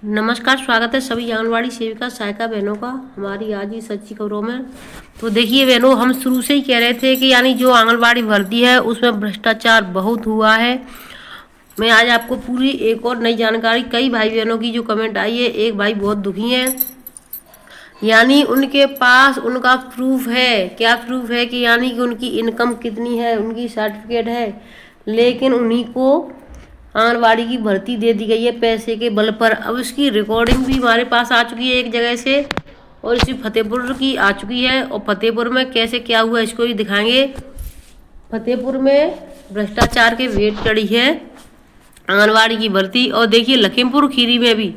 नमस्कार, स्वागत है सभी आंगनवाड़ी सेविका सहायिका बहनों का हमारी आज की सच्ची खबरों में। तो देखिए बहनों, हम शुरू से ही कह रहे थे कि यानी जो आंगनवाड़ी भर्ती है उसमें भ्रष्टाचार बहुत हुआ है। मैं आज आपको पूरी एक और नई जानकारी, कई भाई बहनों की जो कमेंट आई है, एक भाई बहुत दुखी है, यानी उनके पास उनका प्रूफ है। क्या प्रूफ है कि यानी कि उनकी इनकम कितनी है, उनकी सर्टिफिकेट है, लेकिन उन्हीं को आंगनबाड़ी की भर्ती दे दी गई है पैसे के बल पर। अब इसकी रिकॉर्डिंग भी हमारे पास आ चुकी है एक जगह से, और इसी फतेहपुर की आ चुकी है। और फतेहपुर में कैसे क्या हुआ इसको ही दिखाएंगे। फतेहपुर में भ्रष्टाचार के वेट चढ़ी है आंगनबाड़ी की भर्ती। और देखिए लखीमपुर खीरी में भी,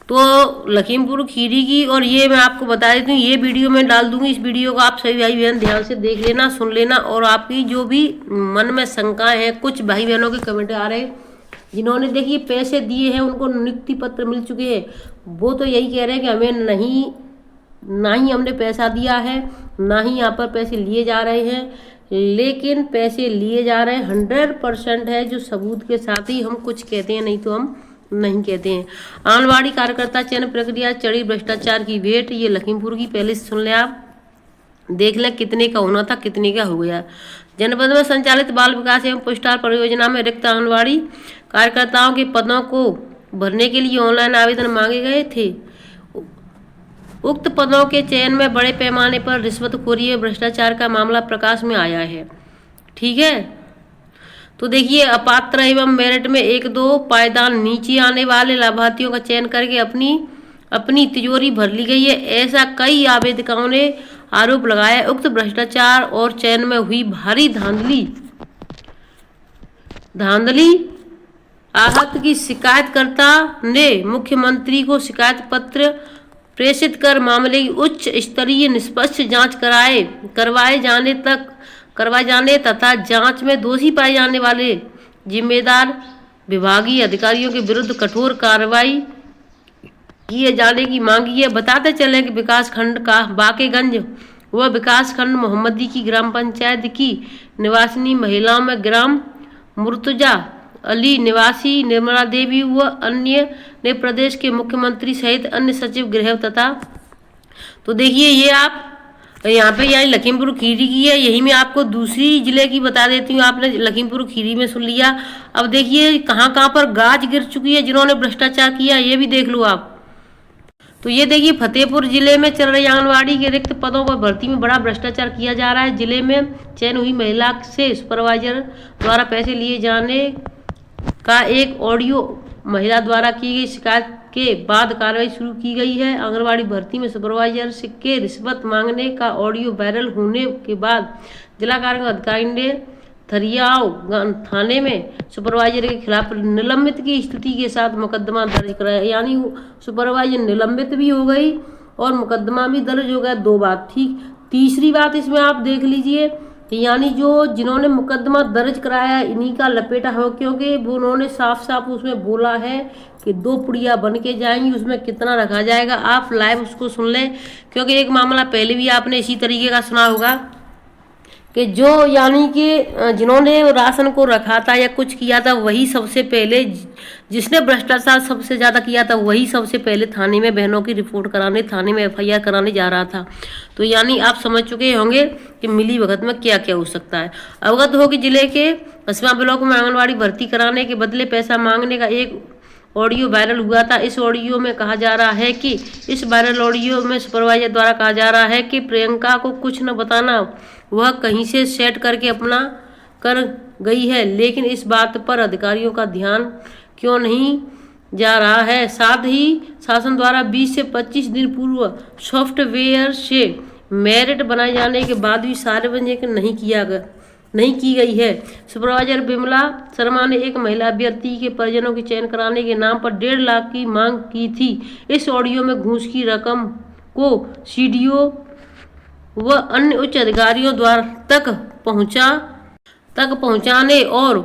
तो लखीमपुर खीरी की, और ये मैं आपको बता देती हूँ, ये वीडियो मैं डाल दूंगी। इस वीडियो को आप सभी भाई बहन ध्यान से देख लेना, सुन लेना, और आपकी जो भी मन में शंकाएं हैं, कुछ भाई बहनों के कमेंट आ रहे हैं जिन्होंने देखिए पैसे दिए हैं, उनको नियुक्ति पत्र मिल चुके हैं, वो तो यही कह रहे हैं कि हमें नहीं, ना ही हमने पैसा दिया है, ना ही यहाँ पर पैसे लिए जा रहे हैं। लेकिन पैसे लिए जा रहे हैं 100% है, जो सबूत के साथ ही हम कुछ कहते हैं, नहीं तो हम नहीं कहते हैं। आंगनबाड़ी कार्यकर्ता चयन प्रक्रिया चढ़ी भ्रष्टाचार की भेंट, ये लखीमपुर की, पहले सुन लें आप, देख लें कितने का होना था, कितने का हो गया। जनपद में संचालित बाल विकास एवं पुष्टार परियोजना में रिक्त आंगनबाड़ी कार्यकर्ताओं के पदों को भरने के लिए ऑनलाइन आवेदन मांगे गए थे। उक्त पदों के चयन में बड़े पैमाने पर रिश्वतखोरी व भ्रष्टाचार का मामला प्रकाश में आया है। ठीक है, तो देखिए अपात्र एवं मेरिट में 1-2 पायदान नीचे आने वाले लाभार्थियों का चयन करके अपनी अपनी तिजोरी भर ली गई है, ऐसा कई आवेदकों ने आरोप लगाया। उक्त भ्रष्टाचार और चयन में हुई भारी धांधली आहत की शिकायतकर्ता ने मुख्यमंत्री को शिकायत पत्र प्रेषित कर मामले की उच्च स्तरीय निष्पक्ष जांच करवाए जाने तथा जांच में दोषी पाए जाने वाले जिम्मेदार विभागीय अधिकारियों के विरुद्ध कठोर कार्रवाई किए जाने की मांग की है। बताते चले कि विकासखंड का बाकेगंज व विकासखंड मोहम्मदी की ग्राम पंचायत की निवासिनी महिलाओं में ग्राम मुर्तजा अली निवासी निर्मला देवी व अन्य ने प्रदेश के मुख्यमंत्री सहित अन्य सचिव गृह तथा, तो देखिए ये आप यहाँ पे यानी लखीमपुर खीरी की है। यही मैं आपको दूसरी जिले की बता देती हूँ, आपने लखीमपुर खीरी में सुन लिया। अब देखिए कहाँ कहाँ पर गाज गिर चुकी है जिन्होंने भ्रष्टाचार किया, ये भी देख लो आप। तो ये देखिए फतेहपुर जिले में चल रही आंगनबाड़ी के रिक्त पदों पर भर्ती में बड़ा भ्रष्टाचार किया जा रहा है। जिले में चयन हुई महिला से सुपरवाइजर द्वारा पैसे लिए जाने का एक ऑडियो महिला द्वारा की गई शिकायत के बाद कार्रवाई शुरू की गई है। आंगनबाड़ी भर्ती में सुपरवाइजर से के रिश्वत मांगने का ऑडियो वायरल होने के बाद जिला कार्यक्रम अधिकारी ने थरियाव थाने में सुपरवाइजर के खिलाफ निलंबित की स्थिति के साथ मुकदमा दर्ज कराया, यानी सुपरवाइजर निलंबित भी हो गई और मुकदमा भी दर्ज हो गया। 2 बात। ठीक, तीसरी बात इसमें आप देख लीजिए कि यानी जो जिन्होंने मुकदमा दर्ज कराया इन्हीं का लपेटा हो, क्योंकि वो उन्होंने साफ साफ उसमें बोला है कि 2 पुड़िया बन के जाएंगी, उसमें कितना रखा जाएगा। आप लाइव उसको सुन लें, क्योंकि एक मामला पहले भी आपने इसी तरीके का सुना होगा कि जो यानी कि जिन्होंने राशन को रखा था या कुछ किया था, वही सबसे पहले, जिसने भ्रष्टाचार सबसे ज़्यादा किया था, वही सबसे पहले थाने में बहनों की रिपोर्ट कराने, थाने में FIR कराने जा रहा था। तो यानी आप समझ चुके होंगे कि मिली भगत में क्या क्या हो सकता है। अवगत हो कि जिले के कस्बा ब्लॉक में आंगनबाड़ी भर्ती कराने के बदले पैसा मांगने का एक ऑडियो वायरल हुआ था। इस ऑडियो में कहा जा रहा है कि इस वायरल ऑडियो में सुपरवाइजर द्वारा कहा जा रहा है कि प्रियंका को कुछ न बताना, वह कहीं से सेट करके अपना कर गई है, लेकिन इस बात पर अधिकारियों का ध्यान क्यों नहीं जा रहा है। साथ ही शासन द्वारा 20 से 25 दिन पूर्व सॉफ्टवेयर से मेरिट बनाए जाने के बाद भी सार्वजनिक नहीं की गई है। सुपरवाइजर बिमला शर्मा ने एक महिला अभ्यर्थी के परिजनों के चयन कराने के नाम पर 1.5 लाख की मांग की थी। इस ऑडियो में घूस की रकम को CDO व अन्य उच्च अधिकारियों द्वारा तक पहुंचाने और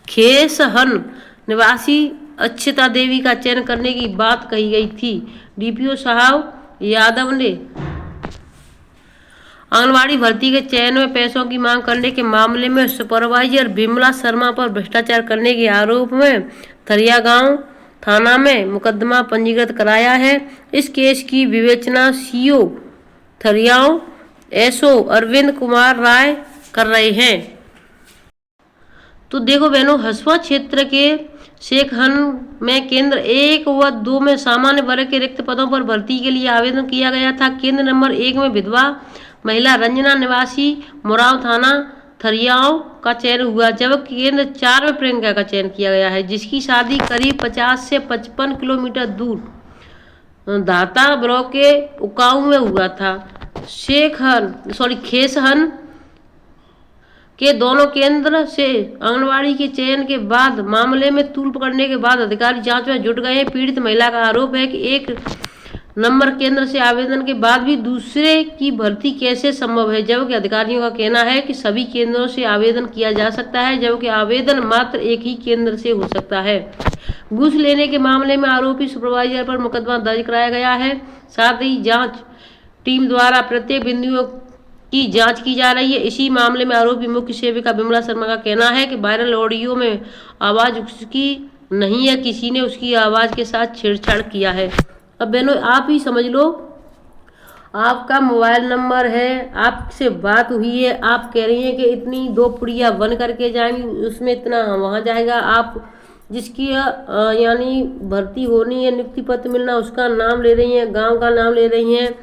खेसहन निवासी अक्षता देवी का चयन करने की बात कही गई थी। DPO साहब यादव ने आंगनबाड़ी भर्ती के चयन में पैसों की मांग करने के मामले में सुपरवाइजर विमला शर्मा पर भ्रष्टाचार करने के आरोप में थरिया गांव थाना में मुकदमा पंजीकृत कराया है। इस केस की विवेचना सीओ थरियाओं एसओ अरविंद कुमार राय कर रहे हैं। तो देखो बहनों, हसुआ क्षेत्र के शेखहन में केंद्र 1 व 2 में सामान्य वर्ग के रिक्त पदों पर भर्ती के लिए आवेदन किया गया था। केंद्र नंबर 1 में विधवा महिला रंजना निवासी मुराव थाना थरियाओं का चयन हुआ, जबकि केंद्र 4 में प्रियंका का चयन किया गया है, जिसकी शादी करीब 50 से 55 किलोमीटर दूर दाता ब्लॉक के उकाऊ में हुआ था। खेसहन के दोनों केंद्र से आंगनबाड़ी के चयन के बाद मामले में तूल पकड़ने के बाद अधिकारी जांच में जुट गए हैं। पीड़ित महिला का आरोप है कि 1 नंबर केंद्र से आवेदन के बाद भी दूसरे की भर्ती कैसे संभव है, जबकि अधिकारियों का कहना है कि सभी केंद्रों से आवेदन किया जा सकता है, जबकि आवेदन मात्र एक ही केंद्र से हो सकता है। घूस लेने के मामले में आरोपी सुपरवाइजर पर मुकदमा दर्ज कराया गया है। साथ ही जांच टीम द्वारा प्रत्येक बिंदुओं की जांच की जा रही है। इसी मामले में आरोपी मुख्य सेविका विमला शर्मा का कहना है कि वायरल ऑडियो में आवाज उसकी नहीं है, किसी ने उसकी आवाज के साथ छेड़छाड़ किया है। अब बहनों आप ही समझ लो, आपका मोबाइल नंबर है, आपसे बात हुई है, आप कह रही हैं कि इतनी 2 पुड़िया बन करके जाएंगी, उसमें इतना वहाँ जाएगा। आप जिसकी यानी भर्ती होनी है, नियुक्ति पत्र मिलना, उसका नाम ले रही हैं, गांव का नाम ले रही हैं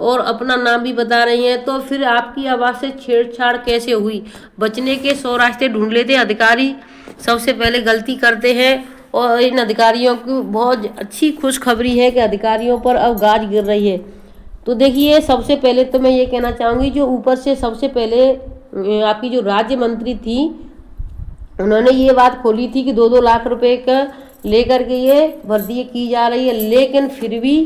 और अपना नाम भी बता रही हैं, तो फिर आपकी आवाज़ से छेड़छाड़ कैसे हुई? बचने के 100 रास्ते ढूंढ लेते अधिकारी, सबसे पहले गलती करते हैं। और इन अधिकारियों की बहुत अच्छी खुशखबरी है कि अधिकारियों पर अब गाज गिर रही है। तो देखिए, सबसे पहले तो मैं ये कहना चाहूँगी, जो ऊपर से सबसे पहले आपकी जो राज्य मंत्री थी, उन्होंने ये बात खोली थी कि 2-2 लाख रुपए का लेकर के ये भर्ती की जा रही है, लेकिन फिर भी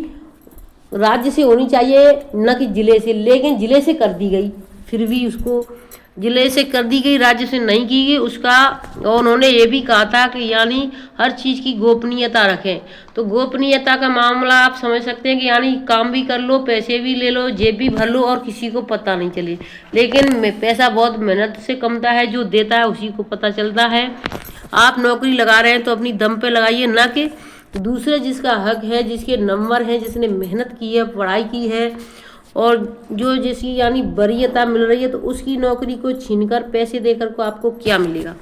राज्य से होनी चाहिए न कि जिले से, लेकिन जिले से कर दी गई, फिर भी उसको जिले से कर दी गई, राज्य से नहीं की गई उसका। और उन्होंने ये भी कहा था कि यानी हर चीज़ की गोपनीयता रखें। तो गोपनीयता का मामला आप समझ सकते हैं कि यानी काम भी कर लो, पैसे भी ले लो, जेब भी भर लो और किसी को पता नहीं चले। लेकिन पैसा बहुत मेहनत से कमता है, जो देता है उसी को पता चलता है। आप नौकरी लगा रहे हैं तो अपनी दम पे लगाइए, ना कि दूसरे जिसका हक है, जिसके नंबर हैं, जिसने मेहनत की है, पढ़ाई की है और जो जिसकी यानी वरीयता मिल रही है, तो उसकी नौकरी को छीनकर पैसे देकर को आपको क्या मिलेगा।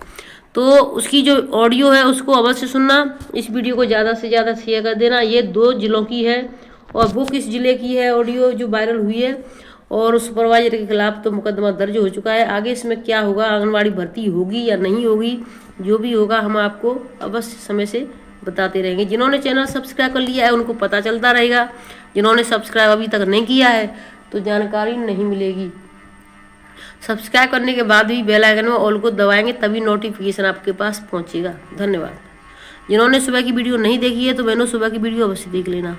तो उसकी जो ऑडियो है उसको अवश्य सुनना। इस वीडियो को ज़्यादा से ज़्यादा शेयर कर देना। ये 2 जिलों की है और वो किस जिले की है ऑडियो जो वायरल हुई है, और उस सुपरवाइजर के खिलाफ तो मुकदमा दर्ज हो चुका है। आगे इसमें क्या होगा, आंगनबाड़ी भर्ती होगी या नहीं होगी, जो भी होगा हम आपको अवश्य समय से बताते रहेंगे। जिन्होंने चैनल सब्सक्राइब कर लिया है उनको पता चलता रहेगा, जिन्होंने सब्सक्राइब अभी तक नहीं किया है तो जानकारी नहीं मिलेगी। सब्सक्राइब करने के बाद भी बेल आइकन में ऑल को दबाएंगे, तभी नोटिफिकेशन आपके पास पहुंचेगा। धन्यवाद। जिन्होंने सुबह की वीडियो नहीं देखी है तो मैंने सुबह की वीडियो अवश्य देख लेना।